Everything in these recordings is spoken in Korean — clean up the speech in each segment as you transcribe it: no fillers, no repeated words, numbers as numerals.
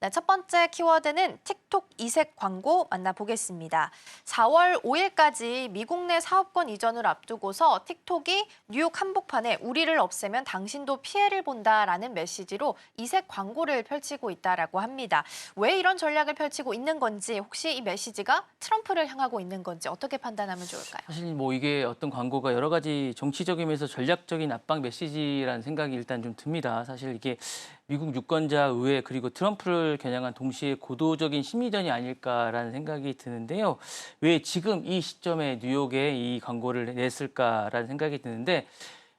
네, 첫 번째 키워드는 틱톡 이색 광고 만나보겠습니다. 4월 5일까지 미국 내 사업권 이전을 앞두고서 틱톡이 뉴욕 한복판에 우리를 없애면 당신도 피해를 본다라는 메시지로 이색 광고를 펼치고 있다라고 합니다. 왜 이런 전략을 펼치고 있는 건지, 혹시 이 메시지가 트럼프를 향하고 있는 건지 어떻게 판단하면 좋을까요? 사실 뭐 이게 어떤 광고가 여러 가지 정치적이면서 전략적인 압박 메시지라는 생각이 일단 좀 듭니다. 사실 이게 미국 유권자 의회 그리고 트럼프를 겨냥한 동시에 고도적인 심리전이 아닐까라는 생각이 드는데요. 왜 지금 이 시점에 뉴욕에 이 광고를 냈을까라는 생각이 드는데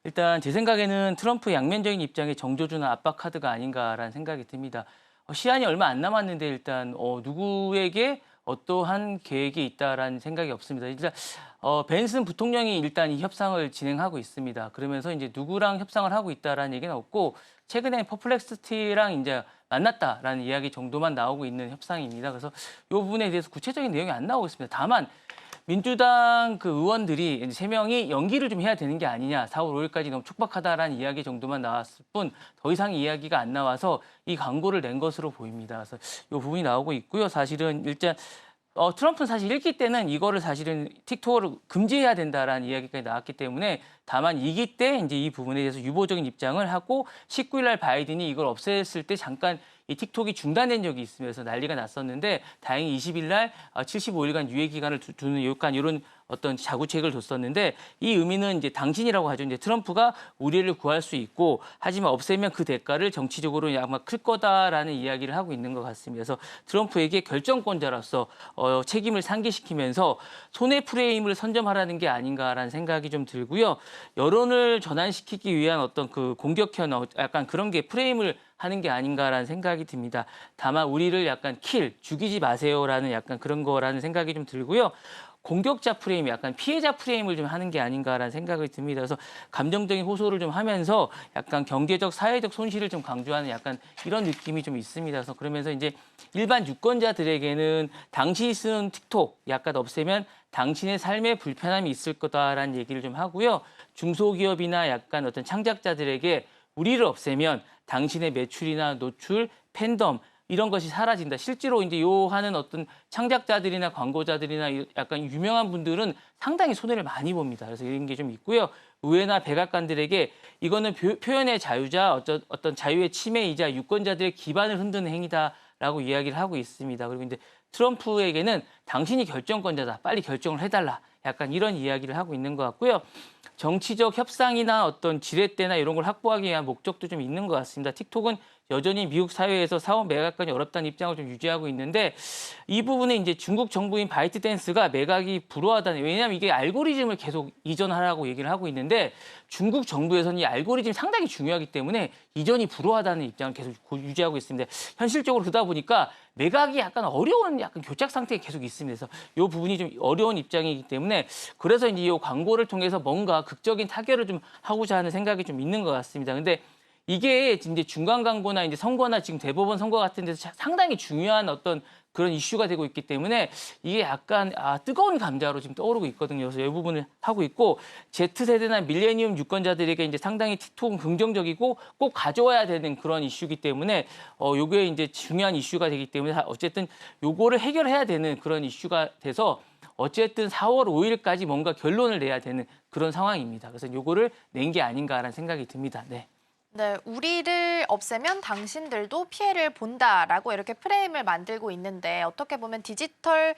일단 제 생각에는 트럼프 양면적인 입장에 정조주나 압박 카드가 아닌가라는 생각이 듭니다. 시한이 얼마 안 남았는데 일단 누구에게 어떠한 계획이 있다라는 생각이 없습니다. 일단 벤슨 부통령이 일단 이 협상을 진행하고 있습니다. 그러면서 이제 누구랑 협상을 하고 있다라는 얘기는 없고 최근에 퍼플렉스티랑 이제 만났다라는 이야기 정도만 나오고 있는 협상입니다. 그래서 이 부분에 대해서 구체적인 내용이 안 나오고 있습니다. 다만 민주당 그 의원들이 이제 3명이 연기를 좀 해야 되는 게 아니냐, 4월 5일까지 너무 촉박하다라는 이야기 정도만 나왔을 뿐 더 이상 이야기가 안 나와서 이 광고를 낸 것으로 보입니다. 그래서 이 부분이 나오고 있고요. 사실은 일단 트럼프는 사실 1기 때는 이거를 사실은 틱톡을 금지해야 된다라는 이야기까지 나왔기 때문에 다만 2기 때 이제 이 부분에 대해서 유보적인 입장을 하고 19일 날 바이든이 이걸 없앴을 때 잠깐 이 틱톡이 중단된 적이 있으면서 난리가 났었는데 다행히 20일 날 75일간 유예 기간을 두는 약간 이런 어떤 자구책을 뒀었는데 이 의미는 이제 당신이라고 하죠. 이제 트럼프가 우리를 구할 수 있고 하지만 없애면 그 대가를 정치적으로 아마 클 거다라는 이야기를 하고 있는 것 같습니다. 그래서 트럼프에게 결정권자로서 책임을 상기시키면서 손해 프레임을 선점하라는 게 아닌가라는 생각이 좀 들고요. 여론을 전환시키기 위한 어떤 그 공격형 약간 그런 게 프레임을 하는 게 아닌가라는 생각이 듭니다. 다만 우리를 약간 죽이지 마세요라는 약간 그런 거라는 생각이 좀 들고요. 공격자 프레임, 약간 피해자 프레임을 좀 하는 게 아닌가라는 생각이 듭니다. 그래서 감정적인 호소를 좀 하면서 약간 경제적, 사회적 손실을 좀 강조하는 약간 이런 느낌이 좀 있습니다. 그래서 그러면서 이제 일반 유권자들에게는 당신이 쓰는 틱톡 약간 없애면 당신의 삶에 불편함이 있을 거다라는 얘기를 좀 하고요. 중소기업이나 약간 어떤 창작자들에게 우리를 없애면 당신의 매출이나 노출, 팬덤 이런 것이 사라진다. 실제로 이제 요 하는 어떤 창작자들이나 광고자들이나 약간 유명한 분들은 상당히 손해를 많이 봅니다. 그래서 이런 게 좀 있고요. 의회나 백악관들에게 이거는 표현의 자유자, 어떤 자유의 침해이자 유권자들의 기반을 흔드는 행위다라고 이야기를 하고 있습니다. 그리고 이제 트럼프에게는 당신이 결정권자다. 빨리 결정을 해달라. 약간 이런 이야기를 하고 있는 것 같고요. 정치적 협상이나 어떤 지렛대나 이런 걸 확보하기 위한 목적도 좀 있는 것 같습니다. 틱톡은 여전히 미국 사회에서 사업 매각권이 어렵다는 입장을 좀 유지하고 있는데 이 부분에 이제 중국 정부인 바이트댄스가 매각이 불허하다는, 왜냐하면 이게 알고리즘을 계속 이전하라고 얘기를 하고 있는데 중국 정부에서는 이 알고리즘이 상당히 중요하기 때문에 이전이 불허하다는 입장을 계속 유지하고 있습니다. 현실적으로 그러다 보니까 매각이 약간 어려운 약간 교착 상태에 계속 있습니다. 그래서 이 부분이 좀 어려운 입장이기 때문에 그래서 이제 이 광고를 통해서 뭔가 극적인 타결을 좀 하고자 하는 생각이 좀 있는 것 같습니다. 근데 이게 이제 중간 광고나 이제 선거나 지금 대법원 선거 같은 데서 상당히 중요한 어떤 그런 이슈가 되고 있기 때문에 이게 약간 뜨거운 감자로 지금 떠오르고 있거든요. 그래서 이 부분을 하고 있고 Z세대나 밀레니엄 유권자들에게 이제 상당히 틱톡은 긍정적이고 꼭 가져와야 되는 그런 이슈이기 때문에 요게 이제 중요한 이슈가 되기 때문에 어쨌든 요거를 해결해야 되는 그런 이슈가 돼서 어쨌든 4월 5일까지 뭔가 결론을 내야 되는 그런 상황입니다. 그래서 요거를 낸 게 아닌가라는 생각이 듭니다. 네. 네, 우리를 없애면 당신들도 피해를 본다라고 이렇게 프레임을 만들고 있는데 어떻게 보면 디지털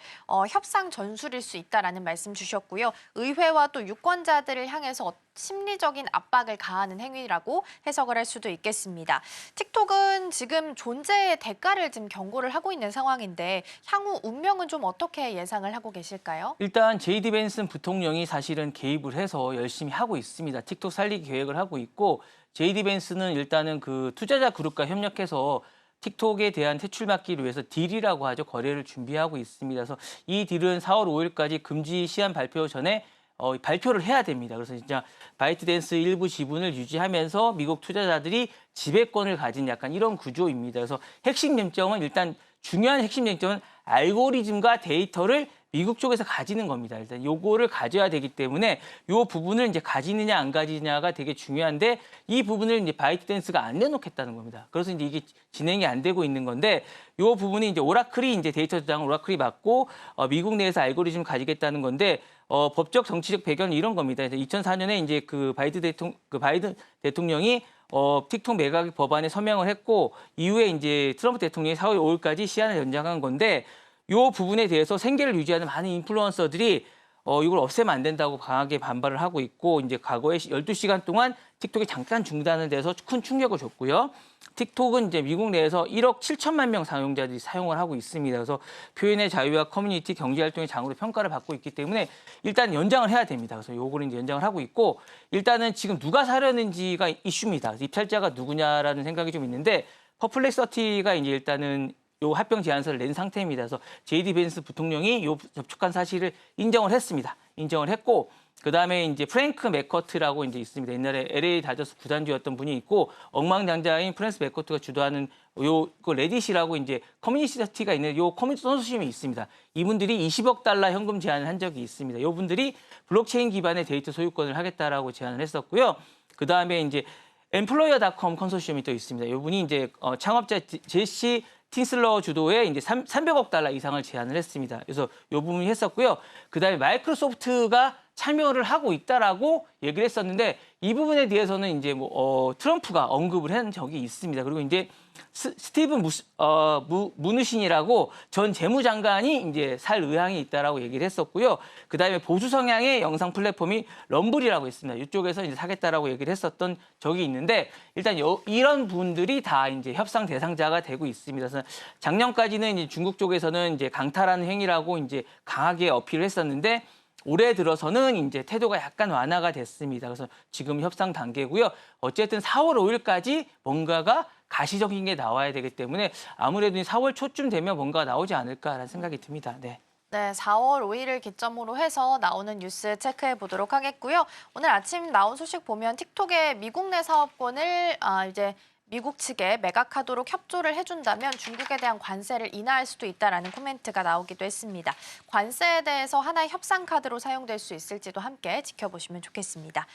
협상 전술일 수 있다라는 말씀 주셨고요. 의회와 또 유권자들을 향해서 심리적인 압박을 가하는 행위라고 해석을 할 수도 있겠습니다. 틱톡은 지금 존재의 대가를 지금 경고를 하고 있는 상황인데 향후 운명은 좀 어떻게 예상을 하고 계실까요? 일단 제이디 벤슨 부통령이 사실은 개입을 해서 열심히 하고 있습니다. 틱톡 살리기 계획을 하고 있고 제이디 벤슨은 일단은 그 투자자 그룹과 협력해서 틱톡에 대한 퇴출 막기를 위해서 딜이라고 하죠. 거래를 준비하고 있습니다. 그래서 이 딜은 4월 5일까지 금지 시한 발표 전에 발표를 해야 됩니다. 그래서 진짜 바이트댄스 일부 지분을 유지하면서 미국 투자자들이 지배권을 가진 약간 이런 구조입니다. 그래서 핵심 쟁점은 일단 중요한 핵심 쟁점은 알고리즘과 데이터를 미국 쪽에서 가지는 겁니다. 일단 요거를 가져야 되기 때문에 요 부분을 이제 가지느냐 안 가지느냐가 되게 중요한데 이 부분을 이제 바이트댄스가 안 내놓겠다는 겁니다. 그래서 이제 이게 진행이 안 되고 있는 건데 요 부분이 이제 오라클이 이제 데이터 저장을 오라클이 맡고 미국 내에서 알고리즘을 가지겠다는 건데 법적 정치적 배경은 이런 겁니다. 2004년에 이제 그 바이든 대통령이 틱톡 매각 법안에 서명을 했고 이후에 이제 트럼프 대통령이 4월 5일까지 시한을 연장한 건데 이 부분에 대해서 생계를 유지하는 많은 인플루언서들이 이걸 없애면 안 된다고 강하게 반발을 하고 있고 이제 과거에 12시간 동안 틱톡이 잠깐 중단을 돼서 큰 충격을 줬고요. 틱톡은 이제 미국 내에서 1억 7천만 명 사용자들이 사용을 하고 있습니다. 그래서 표현의 자유와 커뮤니티 경제 활동의 장으로 평가를 받고 있기 때문에 일단 연장을 해야 됩니다. 그래서 요거를 이제 연장을 하고 있고 일단은 지금 누가 사려는지가 이슈입니다. 입찰자가 누구냐라는 생각이 좀 있는데 퍼플렉서티가 이제 일단은 요 합병 제안서를 낸 상태입니다. 그래서 제이디 벤스 부통령이 요 접촉한 사실을 인정을 했습니다. 인정을 했고 그다음에 이제 프랭크 맥커트라고 이제 있습니다. 옛날에 LA 다저스 구단주였던 분이 있고 억망장자인 프랭크 맥커트가 주도하는 그 레딧이라고 이제 커뮤니티가 있는 요 커뮤니티 컨소시엄이 있습니다. 이분들이 20억 달러 현금 제안을 한 적이 있습니다. 요분들이 블록체인 기반의 데이터 소유권을 하겠다라고 제안을 했었고요. 그다음에 이제 엠플로이어.com 컨소시엄이 또 있습니다. 요분이 이제 창업자 제시 틴슬러 주도의 이제 300억 달러 이상을 제안을 했습니다. 그래서 이 부분이 했었고요. 그다음에 마이크로소프트가 참여를 하고 있다라고 얘기를 했었는데 이 부분에 대해서는 이제 트럼프가 언급을 한 적이 있습니다. 그리고 이제 스티븐 무누신이라고 전 재무장관이 이제 살 의향이 있다라고 얘기를 했었고요. 그다음에 보수 성향의 영상 플랫폼이 럼블이라고 있습니다. 이쪽에서 이제 사겠다라고 얘기를 했었던 적이 있는데 일단 이런 분들이 다 이제 협상 대상자가 되고 있습니다. 그래서 작년까지는 이제 중국 쪽에서는 이제 강탈하는 행위라고 이제 강하게 어필을 했었는데 올해 들어서는 이제 태도가 약간 완화가 됐습니다. 그래서 지금 협상 단계고요. 어쨌든 4월 5일까지 뭔가가 가시적인 게 나와야 되기 때문에 아무래도 4월 초쯤 되면 뭔가가 나오지 않을까라는 생각이 듭니다. 네. 네, 4월 5일을 기점으로 해서 나오는 뉴스 체크해 보도록 하겠고요. 오늘 아침 나온 소식 보면 틱톡의 미국 내 사업권을 이제 미국 측에 매각하도록 협조를 해준다면 중국에 대한 관세를 인하할 수도 있다라는 코멘트가 나오기도 했습니다. 관세에 대해서 하나의 협상 카드로 사용될 수 있을지도 함께 지켜보시면 좋겠습니다.